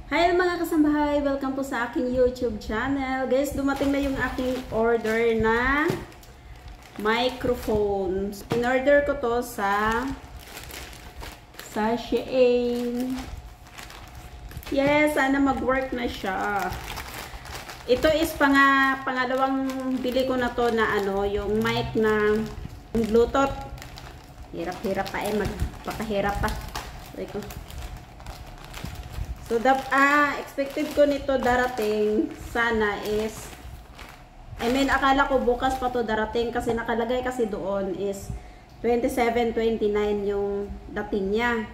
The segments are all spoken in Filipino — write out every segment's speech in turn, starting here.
Hi mga kasambahay! Welcome po sa aking YouTube channel. Guys, dumating na yung aking order na microphone. In-order ko to sa Shein. Yes, sana mag-work na siya. Ito is pangalawang bili ko na to na yung mic na Bluetooth. Hirap-hirap pa magpapahirap pa. Ito. So, expected ko nito darating sana is, akala ko bukas pa to darating kasi nakalagay kasi doon is 27-29 yung dating niya.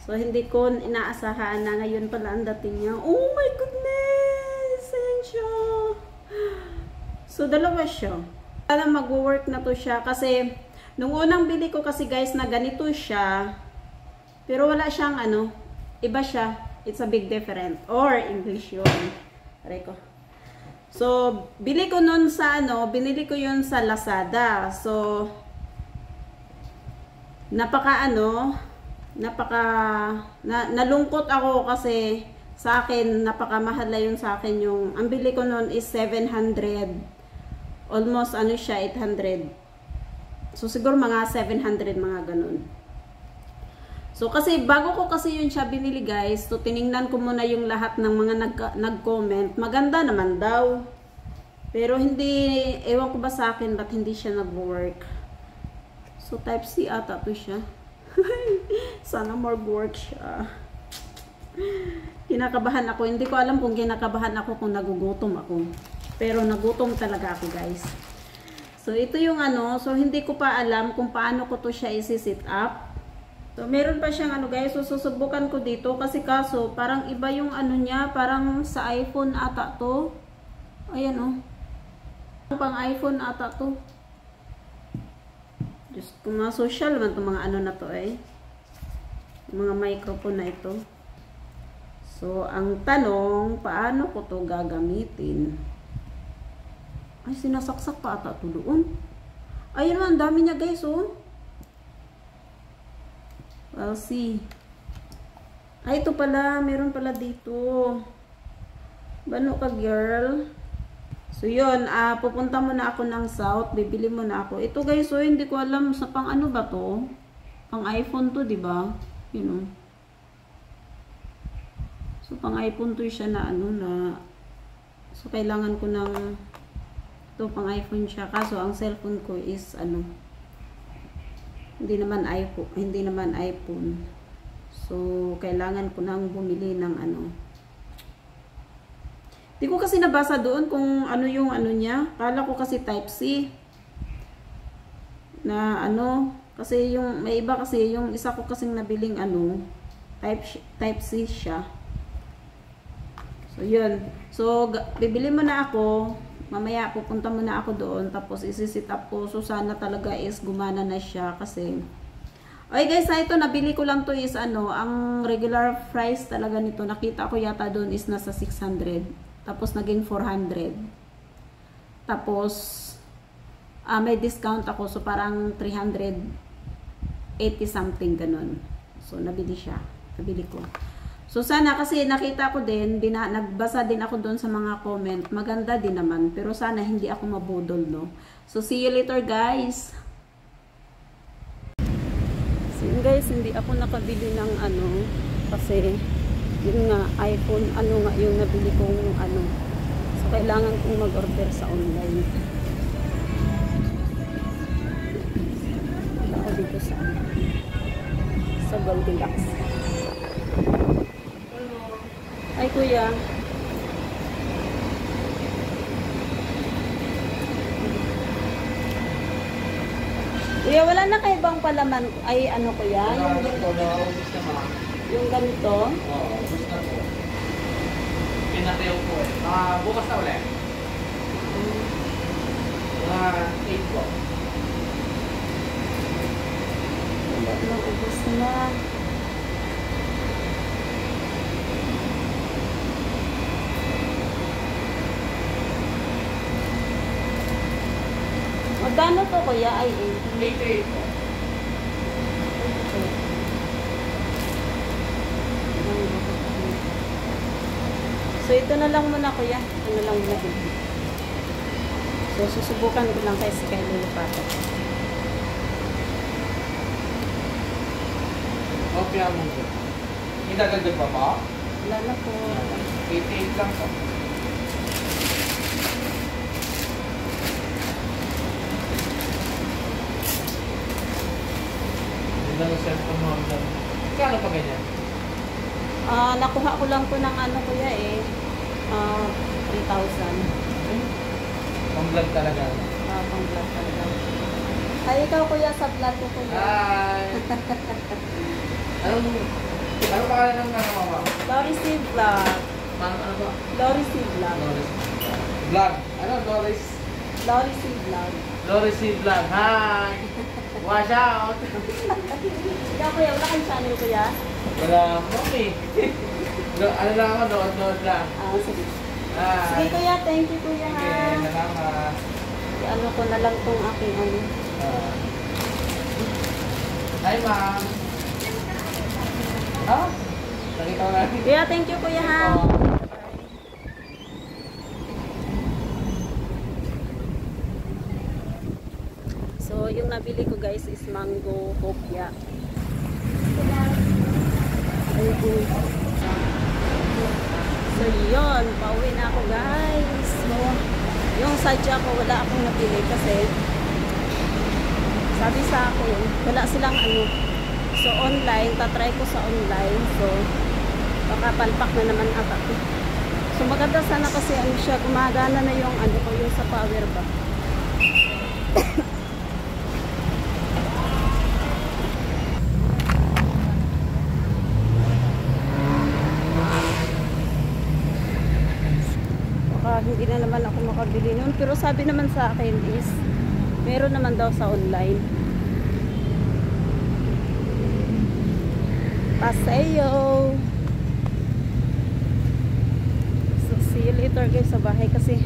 So, hindi ko inaasahan na ngayon pala ang dating niya. Oh my goodness! Ayan siya. So, dalawa siya. Sana mag-work na to siya kasi nung unang bili ko kasi guys na ganito siya, pero wala siyang iba siya. It's a big difference. Or English yun. Reko. So, bili ko nun sa binili ko yun sa Lazada. So, nalungkot ako kasi sa akin, napakamahal na yun sa akin yung, ang bili ko nun is 700. Almost siya, 800. So, siguro mga 700, mga ganun. So, kasi bago ko kasi yun siya binili guys, so tiningnan ko muna yung lahat ng mga nag-comment. Maganda naman daw. Pero hindi, ewan ko ba sa akin, ba't hindi siya nag-work. So, type C ata to siya. Sana mag-work siya. Kinakabahan ako. Hindi ko alam kung kinakabahan ako kung nagugutom ako. Pero nagutom talaga ako guys. So, ito yung so hindi ko pa alam kung paano ko to siya isi-sit up. So, meron pa siyang guys, so susubukan ko dito kasi kaso parang iba yung niya, parang sa iPhone ata to. Ayan pang iPhone ata to. Just kung mga social man itong mga na to mga microphone na ito. So, ang tanong, paano ko to gagamitin? Ay, sinasaksak pa ata to doon. Ayun, ang dami niya guys, Well, see. Ay, ito pala. Meron pala dito. Bano ka, girl? So, yun. Pupunta muna ako ng South. Bibili muna ako. Ito, guys, hindi ko alam sa pang ba to? Pang iPhone to, diba? So, pang iPhone to siya na So, kailangan ko ng ito, pang iPhone siya. Kaso, ang cellphone ko is hindi naman iPhone. So, kailangan ko nang bumili ng Hindi ko kasi nabasa doon kung yung niya. Kala ko kasi type C. Na kasi yung, may iba kasi, yung isa ko kasing nabiling type C siya. So, yun. So, bibili mo na ako. Mamaya pupunta muna ako doon tapos isi-sit up ko. So sana talaga is gumana na siya kasi okay guys, ito nabili ko lang to is ang regular price talaga nito. Nakita ko yata doon is nasa 600. Tapos naging 400. Tapos may discount ako so parang 380 something ganun. So nabili ko. So, sana kasi nakita ko din, nagbasa din ako doon sa mga comment. Maganda din naman. Pero sana hindi ako mabudol, no? So, see you later, guys. So, yun guys, hindi ako nakabili ng kasi, yun nga, iPhone, nga yung nabili kong So, kailangan kong mag-order sa online. Ako dito sa Goldilocks. Ay, kuya. Kuya, wala na kayo bang palaman? Ay, kuya? Yung ganito? Oo, ubos na po. Pinatayo po bukas na ulit. Mga 8 po. Wala na, ubos na. Magkano to kuya? Ay, 88 po. So, ito na lang muna kuya. Ito na lang muna dito. So, susubukan ko lang kay lilipatan. Kopya mo po. Hindi dagdag pa ba? Wala na po. 88 lang po. Hindi lang yung cellphone mo. Kano pa ganyan? Nakuha ko lang po ng ano kuya eh. 3,000. Pang-vlog talaga. Pang vlog talaga. Ay, ikaw kuya sa vlog ko kuya. Hi! Ano pa kaya ng mama? Doris C. Vlog. Ano ba? Doris C. Vlog. Doris. Vlog. Ano? Doris? Doris C. Vlog. Doris C. Vlog. Hi! Watch out! Ikaw kuya, wala kang channel kuya? Wala mo eh. Ano lang ako, nood lang. Sige. Hi! Sige kuya, thank you kuya ha. Sige, salamat. Ano ko na lang tong aking ano. Hi, ma'am. Ha? Nakita ko na. Kuya, thank you kuya ha. So, yung nabili ko guys is mango hopya. Ayun. So, yun. Pauwi na ako guys. So, yung sadya ko wala akong nabili kasi sabi sa akin, wala silang ano. So, online. Tatry ko sa online. So, baka palpak na naman ata. So, maganda sana kasi ano siya, gumagana na yung ano ko, yung sa power bank. Hindi na naman ako makabili nun. Pero sabi naman sa akin is meron naman daw sa online. Paseo. So see you later guys sa bahay kasi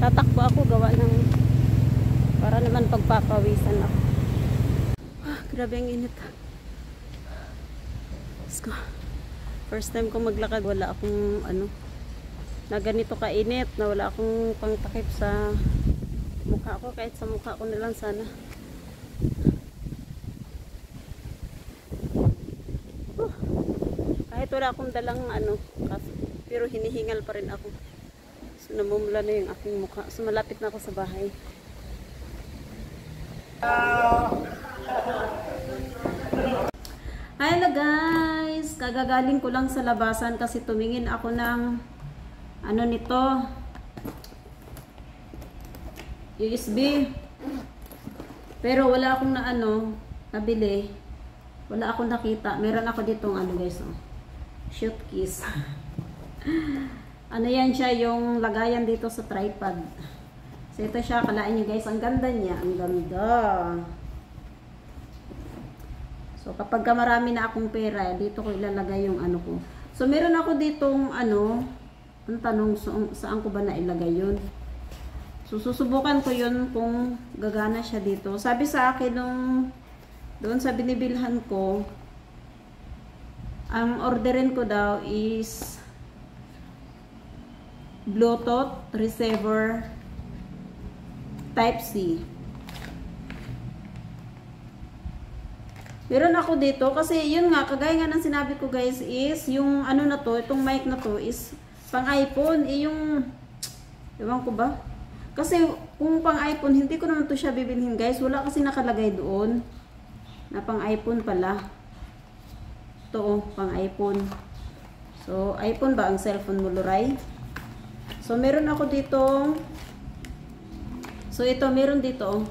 tatakbo ako gawa ng para naman pagpapawisan ako. Grabe ang init. Let's go. First time ko maglakad, wala akong ano na ganito kainit, na wala akong pangtakip sa mukha ko, kahit sa mukha ko na lang sana. Kahit wala akong dalang ano, pero hinihingal pa rin ako. So namumula na yung aking mukha. So malapit na ako sa bahay. Hello guys! Kagagaling ko lang sa labasan kasi tumingin ako ng ano nito, USB, pero wala akong na ano nabili, wala akong nakita. Meron ako ditong ano guys, shoot case. Ano yan siya, yung lagayan dito sa tripod. So ito siya, kalain nyo guys, ang ganda niya, ang ganda. So kapag ka marami na akong pera, dito ko ilalagay yung ano ko. So meron ako ditong ano, ang tanong, saan ko ba nailagay yun? So, susubukan ko yun kung gagana siya dito. Sabi sa akin doon sa binibilhan ko, ang orderin ko daw is Bluetooth receiver Type-C. Meron ako dito kasi yun nga, kagaya nga ng sinabi ko guys is yung ano na to, itong mic na to is pang iPhone, yung ewan ko ba? Kasi kung pang iPhone, hindi ko naman to siya bibilhin guys. Wala kasi nakalagay doon na pang iPhone pala. Ito pang iPhone. So, iPhone ba ang cellphone mo, Luray? So, meron ako dito. So, ito, meron dito.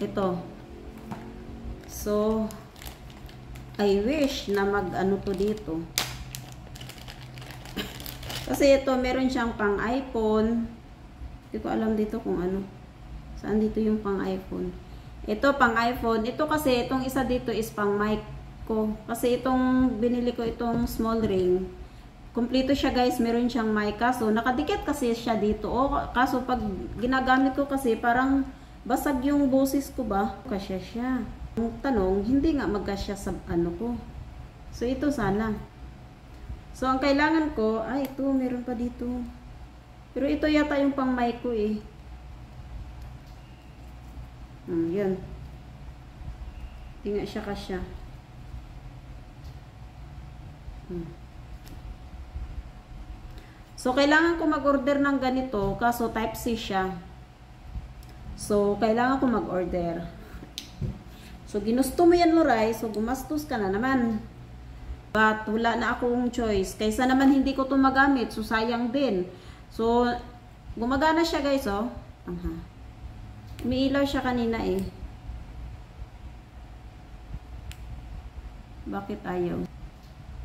Ito. So, I wish na mag-ano to dito. Kasi ito, meron siyang pang iPhone. Hindi ko alam dito kung ano. Saan dito yung pang iPhone. Ito, pang iPhone. Ito kasi, itong isa dito is pang mic ko. Kasi itong, binili ko itong small ring. Kompleto siya guys. Meron siyang mic. Kaso, nakadikit kasi siya dito. Kaso, pag ginagamit ko kasi, parang basag yung boses ko ba? Kasya siya. Ang tanong, hindi nga magkasya sa ano ko. So, ito sana. So, ang kailangan ko, ay, ito, meron pa dito. Pero ito yata yung pang mic ko eh. Yan. Tingnan siya kasya. So, kailangan ko mag-order ng ganito, kaso type C siya. So, kailangan ko mag-order. So, ginusto mo yan, Loray, so gumastos ka na naman. But, wala na akong choice. Kaysa naman hindi ko ito magamit, so sayang din. So, gumagana siya, guys, oh. Umiilaw siya kanina eh. Bakit ayaw?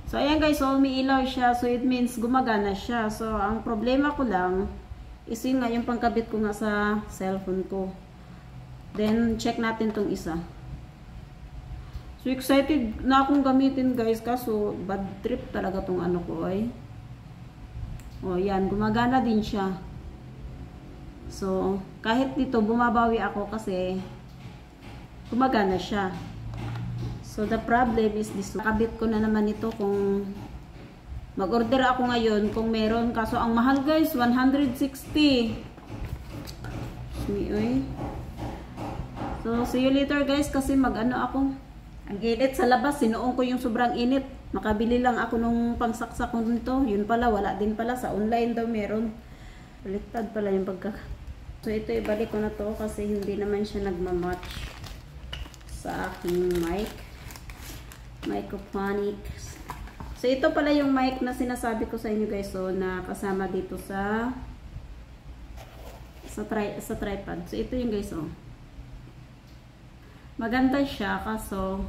So, ayan guys, so umiilaw siya. So, it means gumagana siya. So, ang problema ko lang is yun nga, yung pangkabit ko nga sa cellphone ko. Then, check natin tong isa. So, excited na akong gamitin guys. Kaso, bad trip talaga tong ano ko ay. O, yan. Gumagana din siya. So, kahit dito, bumabawi ako kasi gumagana siya. So, the problem is this. Nakabit ko na naman ito kung mag-order ako ngayon kung meron. Kaso, ang mahal guys, 160. So, see you later guys kasi mag-ano ako. Ang init sa labas, sinuong ko yung sobrang init. Makabili lang ako nung pangsaksak ko nito. Yun pala, wala din pala. Sa online daw meron. Baliktad pala yung pagka... So, ito ibalik ko na to kasi hindi naman siya nagmamatch sa aking mic. Microphonics. So, ito pala yung mic na sinasabi ko sa inyo guys. So, na kasama dito sa tripod. So, ito yung guys, oh. Maganda siya kaso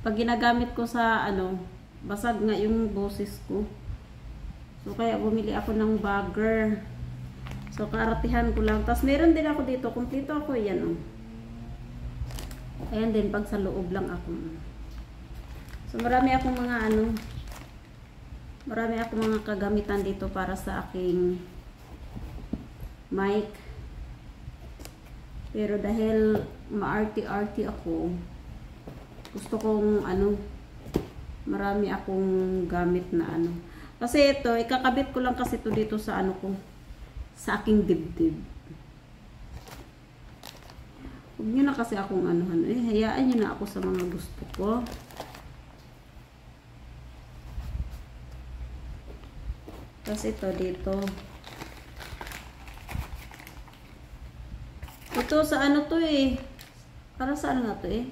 pag ginagamit ko sa ano, basag nga yung boses ko. So kaya bumili ako ng bagger. So kaartihan ko lang. Tapos meron din ako dito, kumpleto ako yan oh. Ayan din pag sa loob lang ako. So marami akong mga ano, marami akong mga kagamitan dito para sa aking mic. Pero dahil ma-arty-arty ako, gusto kong ano, marami akong gamit na ano. Kasi ito, ikakabit ko lang kasi ito dito sa ano ko, sa aking dibdib. Huwag nyo na kasi akong anuhan. Hayaan nyo na ako sa mga gusto ko. Kasi ito dito. Ito sa ano to eh. Para saan nga to eh.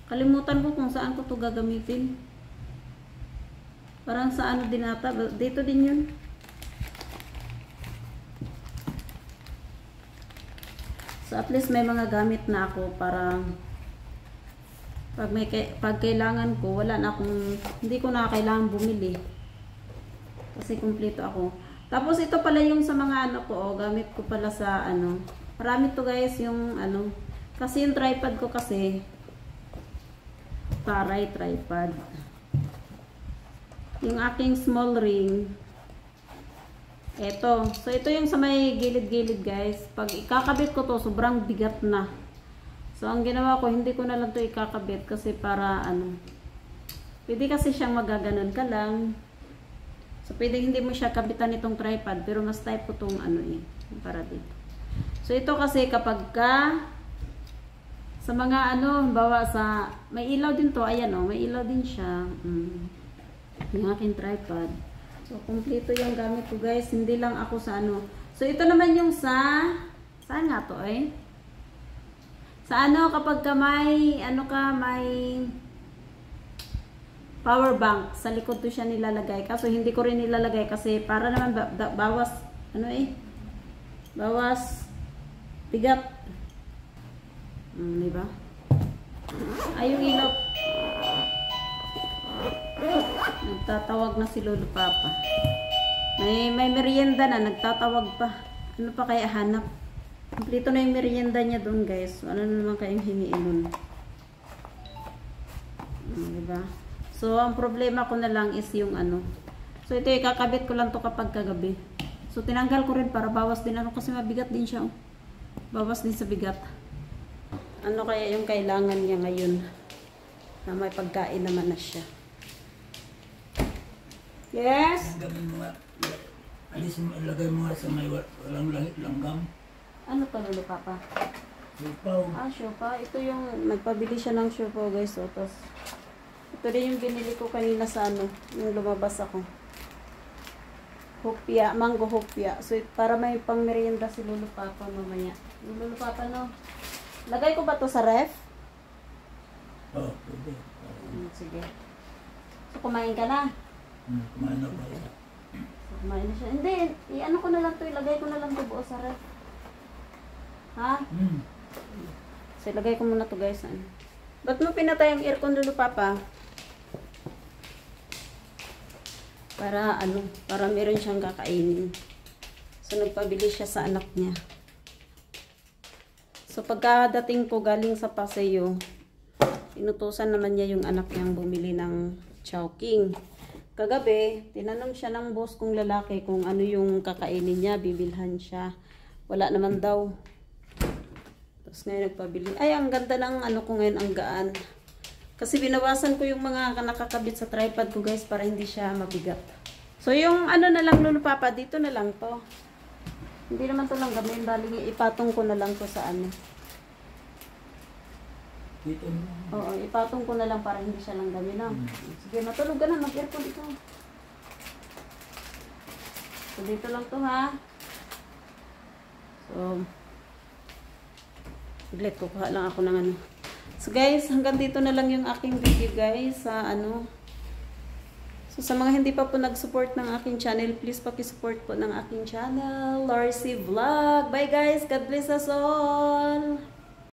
Kalimutan ko kung saan ko to gagamitin. Parang sa ano din ata. Dito din yun. So at least may mga gamit na ako para pag kailangan ko, wala na akong, hindi ko na kailangan bumili. Kasi kumpleto ako. Tapos ito pala yung sa mga ano ko, gamit ko pala sa ano. Marami to guys yung ano. Kasi yung tripod ko kasi taray tripod. Yung aking small ring. Eto. So ito yung sa may gilid-gilid guys. Pag ikakabit ko to, sobrang bigat na. So ang ginawa ko, hindi ko na lang to ikakabit kasi para ano. Pwede kasi siyang magaganon ka lang. So pwede hindi mo siya kabitan itong tripod. Pero mas type ko tong ano eh. Para dito. So ito kasi kapag ka sa mga ano, bawa sa may ilaw din to, ayan oh, may ilaw din siya. Yung aking tripod. So kumpleto yung gamit ko guys, hindi lang ako sa ano. So ito naman yung sa saan nga to eh? Sa ano kapag ka may ano ka, may power bank, sa likod to siya nilalagay. Kaso hindi ko rin nilalagay kasi para naman bawas ano eh? Bawas bigat. Diba? Ay, yung ilaw. Nagtatawag na si Lolo Papa. May merienda na. Nagtatawag pa. Ano pa kaya hanap? Kompleto na yung merienda niya doon guys. So, ano na naman kayong hingiin nun? Diba? So, ang problema ko na lang is yung ano. So, ito ikakabit ko lang to kapag kagabi. So, tinanggal ko rin para bawas din ano kasi mabigat din siya. Oh. Bawas din sa bigat. Ano kaya yung kailangan niya ngayon? Na may pagkain naman na siya. Yes? Ang gawin mo nga. Alisin mo, ilagay mo nga sa may walang langgam. Ano to, Lolo Papa? Lupaw. Ah, siopaw. Ito yung, nagpabili siya ng siopaw guys. So, tapos, ito din yung binili ko kanina sa ano, yung lumabas ako. Hopya, mango hopya. So, para may pang merienda si Lolo Papa mamaya. Yung Lolo Papa, no? Lagay ko ba to sa ref? Oh, pwede. Sige. So, kumain ka na? Kumain na ba? So, kumain na siya. Hindi, i-ano ko na lang to, ilagay ko na lang to buo sa ref. Ha? So, ilagay ko muna to guys. Ba't mo pinatay ang aircon, Lolo Papa? Para ano, para meron siyang kakainin. So, nagpabili siya sa anak niya. So, pagkadating ko galing sa Paseo, inutusan naman niya yung anak niyang bumili ng Chowking. Kagabi, tinanong siya ng boss kong lalaki kung ano yung kakainin niya, bibilhan siya. Wala naman daw. Tapos ngayon nagpabili. Ay, ang ganda ng ano ko ngayon, ang gaan. Kasi binawasan ko yung mga nakakabit sa tripod ko guys para hindi siya mabigat. So yung ano na lang Lolo Papa, dito na lang to. Hindi naman to lang gamitin, bali ipatong ko na lang to sa ano. Dito mo. Oo, ipatong ko na lang para hindi siya lang gamitin. Sige, matulog ka na, mag-aircon ito. So dito lang to ha. So, saglit, kukuha lang ako ng ano. So guys, hanggang dito na lang yung aking video guys sa ano. So sa mga hindi pa po nag-support ng aking channel, please paki-support po ng aking channel, Larcy Vlog. Bye guys, God bless us all.